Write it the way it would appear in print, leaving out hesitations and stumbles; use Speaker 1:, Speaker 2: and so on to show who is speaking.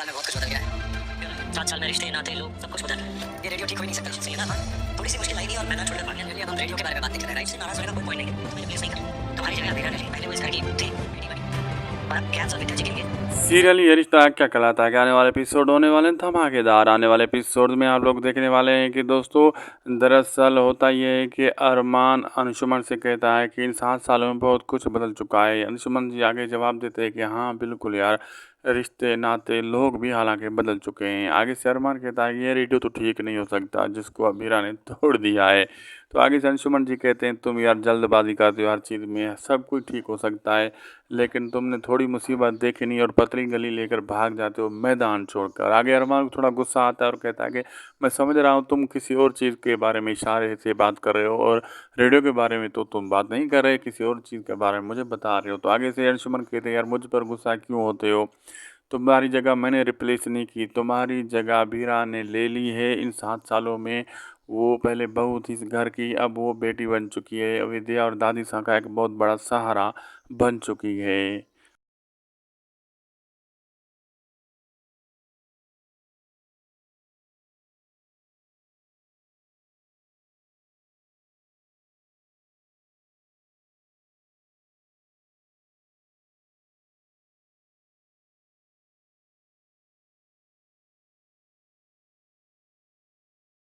Speaker 1: साल में बहुत कुछ बदल गया है। 7 साल में रिश्ते नाते लोग सब कुछ बदल गया है। ये रेडियो ठीक हो ही नहीं सकता। सही है ना? हाँ, थोड़ी सी मुश्किल आएगी और मैदान छोड़कर भागने लगे। अब हम रेडियो के बारे में बात नहीं कर रहे, राइट? नाराज होने का कोई पॉइंट नहीं है। तुम्हें प्लीज नहीं करना। तुम्हारी जगह मेरा नहीं, पहले वो इस घर की थी, बेटी बनी और अब कैंसर विद्या जी के लिए
Speaker 2: सीरियल ये रिश्ता क्या कहलाता है के आने वाले एपिसोड होने वाले हैं धमाकेदार। आने वाले एपिसोड में आप लोग देखने वाले हैं कि दोस्तों दरअसल होता ये है कि अरमान अंशुमन से कहता है कि इन 7 सालों में बहुत कुछ बदल चुका है। अंशुमन जी आगे जवाब देते हैं कि हाँ बिल्कुल यार, रिश्ते नाते लोग भी हालांकि बदल चुके हैं। आगे से अरमान कहता है कि ये रेडियो तो ठीक नहीं हो सकता जिसको अमीरा ने तोड़ दिया है। तो आगे से अंशुमन जी कहते हैं तुम यार जल्दबाजी करते हो हर चीज़ में, सब कुछ ठीक हो सकता है लेकिन तुमने थोड़ी मुसीबत देखी नहीं और पतली गली लेकर भाग जाते हो मैदान छोड़कर। आगे अरमान को थोड़ा गुस्सा आता है और कहता है कि मैं समझ रहा हूँ तुम किसी और चीज़ के बारे में इशारे से बात कर रहे हो और रेडियो के बारे में तो तुम बात नहीं कर रहे, किसी और चीज़ के बारे में मुझे बता रहे हो। तो आगे से अंशुमन कहते हैं यार मुझ पर गुस्सा क्यों होते हो, तुम्हारी जगह मैंने रिप्लेस नहीं की, तुम्हारी जगह बीरा ने ले ली है इन 7 सालों में। वो पहले बहू थी इस घर की, अब वो बेटी बन चुकी है। विद्या और दादी सा का एक बहुत बड़ा सहारा बन चुकी है।